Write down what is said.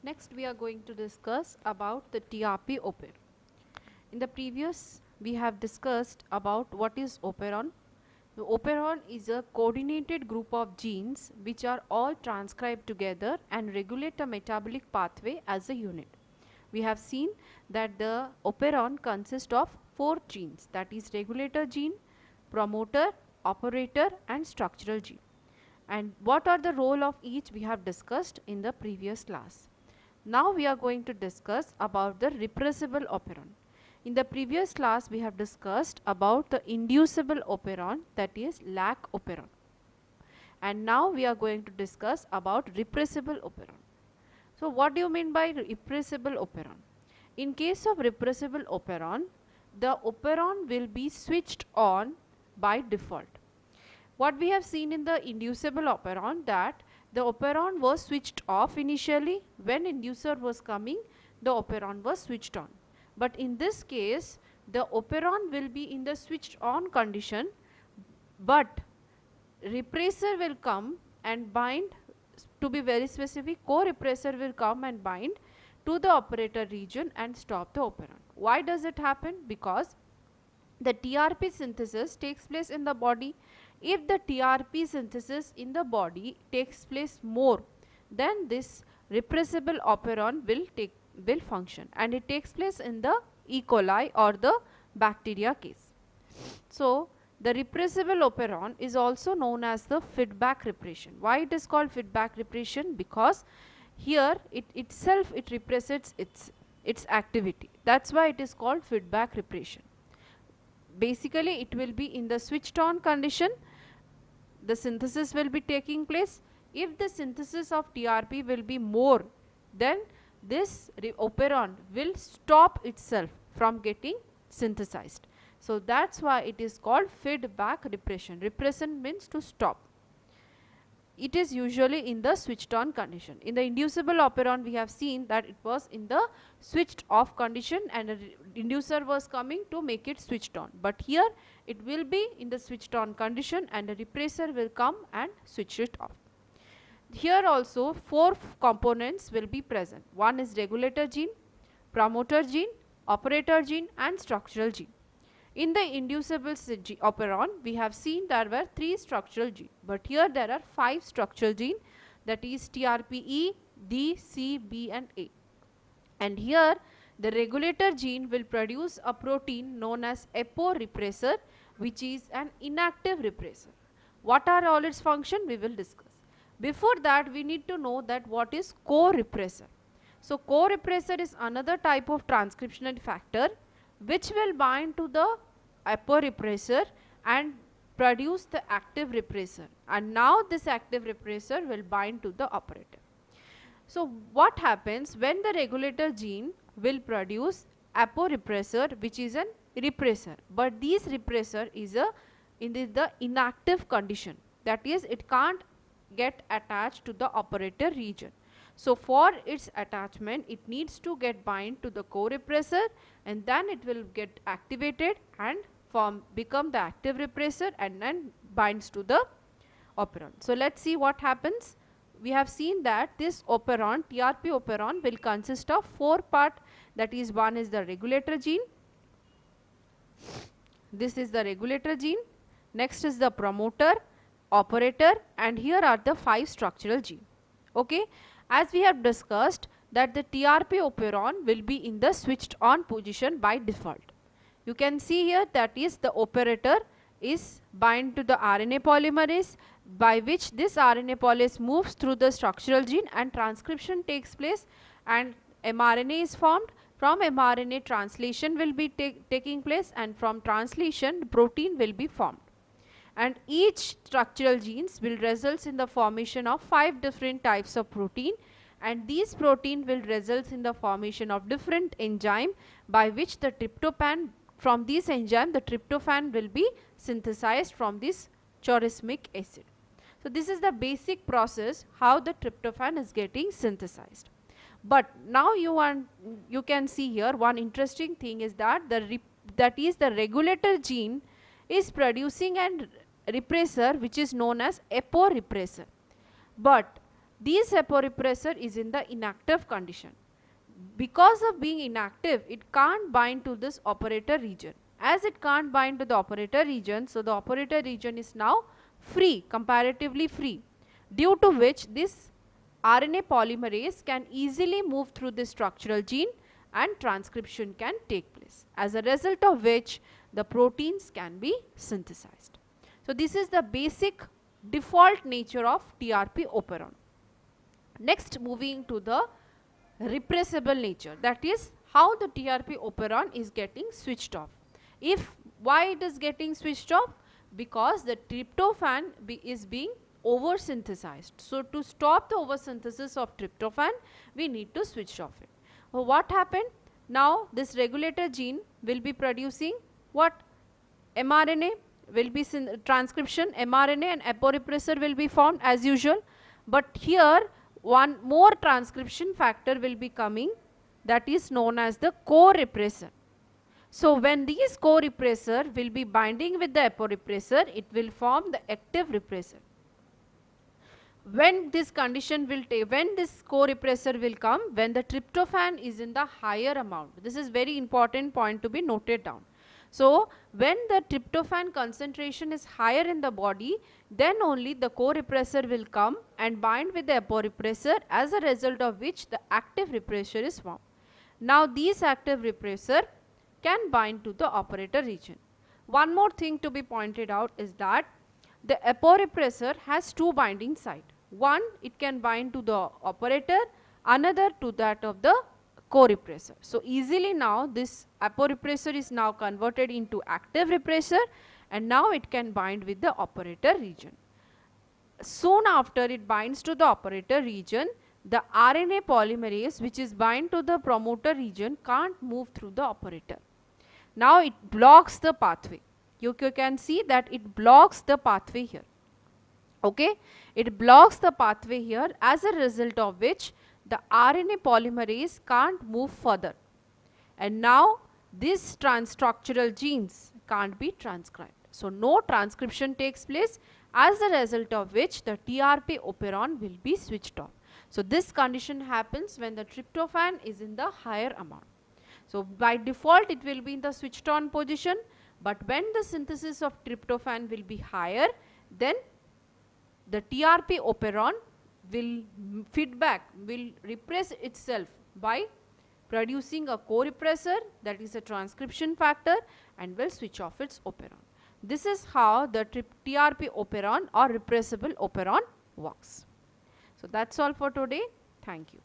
Next we are going to discuss about the TRP operon. In the previous we have discussed about what is operon. The operon is a coordinated group of genes which are all transcribed together and regulate a metabolic pathway as a unit. We have seen that the operon consists of 4 genes, that is regulator gene, promoter, operator and structural gene. And what are the role of each we have discussed in the previous class. Now we are going to discuss about the repressible operon. In the previous class we have discussed about the inducible operon, that is lac operon. And now we are going to discuss about repressible operon. So what do you mean by repressible operon? In case of repressible operon, the operon will be switched on by default. What we have seen in the inducible operon, that the operon was switched off initially. When inducer was coming, the operon was switched on. But in this case, the operon will be in the switched on condition, but repressor will come and bind, to be very specific, co-repressor will come and bind to the operator region and stop the operon. Why does it happen? Because the TRP synthesis takes place in the body. If the TRP synthesis in the body takes place more, then this repressible operon will function, and it takes place in the E. coli or the bacteria case. So the repressible operon is also known as the feedback repression. Why it is called feedback repression? Because here it itself it represents its activity. That's why it is called feedback repression. Basically it will be in the switched on condition, the synthesis will be taking place. If the synthesis of TRP will be more, then this operon will stop itself from getting synthesized. So that's why it is called feedback repression. Repression means to stop. It is usually in the switched on condition. In the inducible operon we have seen that it was in the switched off condition and a inducer was coming to make it switched on. But here it will be in the switched on condition and a repressor will come and switch it off. Here also 4 components will be present. One is regulator gene, promoter gene, operator gene and structural gene. In the inducible operon, we have seen there were 3 structural genes, but here there are 5 structural genes, that is TRPE, D, C, B and A. And here the regulator gene will produce a protein known as aporepressor, which is an inactive repressor. What are all its functions? We will discuss. Before that, we need to know that what is co-repressor. So co-repressor is another type of transcriptional factor which will bind to the aporepressor and produce the active repressor, and now this active repressor will bind to the operator. So what happens when the regulator gene will produce aporepressor, which is an repressor, but this repressor is in the inactive condition, that is it can't get attached to the operator region. So for its attachment it needs to get bind to the co-repressor, and then it will get activated and become the active repressor and then binds to the operon. So let's see what happens. We have seen that this operon, TRP operon, will consist of 4 parts, that is one is the regulator gene, this is the regulator gene, next is the promoter, operator, and here are the 5 structural genes. Okay, as we have discussed that the TRP operon will be in the switched on position by default. You can see here that is the operator is bind to the RNA polymerase, by which this RNA polymerase moves through the structural gene and transcription takes place and mRNA is formed. From mRNA translation will be taking place, and from translation protein will be formed. And each structural genes will result in the formation of 5 different types of protein, and these protein will result in the formation of different enzyme, by which the tryptophan, from this enzyme the tryptophan will be synthesized from this choresmic acid. So this is the basic process how the tryptophan is getting synthesized. But now you can see here one interesting thing is that the regulator gene is producing an repressor which is known as aporepressor. But This aporepressor is in the inactive condition. Because of being inactive, it can't bind to this operator region. As it can't bind to the operator region, so the operator region is now free, comparatively free, due to which this RNA polymerase can easily move through the structural gene and transcription can take place, as a result of which the proteins can be synthesized. So this is the basic default nature of TRP operon. Next, moving to the repressible nature, that is how the TRP operon is getting switched off. Why it is getting switched off? Because the tryptophan is being oversynthesized. So to stop the oversynthesis of tryptophan, we need to switch off it. What happened? Now this regulator gene will be producing what? mRNA will be transcription, mRNA and aporepressor will be formed as usual. But here one more transcription factor will be coming, that is known as the co-repressor. So when these co-repressor will be binding with the aporepressor, it will form the active repressor. When this condition will take, when this co-repressor will come, when the tryptophan is in the higher amount. This is very important point to be noted down. So when the tryptophan concentration is higher in the body, then only the co-repressor will come and bind with the aporepressor, as a result of which the active repressor is formed. Now these active repressor can bind to the operator region. One more thing to be pointed out is that the aporepressor has two binding sites. One, it can bind to the operator, another to that of the co-repressor. So easily now this aporepressor is now converted into active repressor, and now it can bind with the operator region. Soon after it binds to the operator region, the RNA polymerase, which is bind to the promoter region, can't move through the operator. Now it blocks the pathway. You can see that it blocks the pathway here. Okay, it blocks the pathway here, as a result of which the RNA polymerase can't move further, and now these transstructural genes can't be transcribed. So no transcription takes place, as a result of which the TRP operon will be switched off. So this condition happens when the tryptophan is in the higher amount. So by default it will be in the switched on position, but when the synthesis of tryptophan will be higher, then the TRP operon will feedback, will repress itself by producing a co-repressor, that is a transcription factor, and will switch off its operon. This is how the TRP operon or repressible operon works. So that's all for today. Thank you.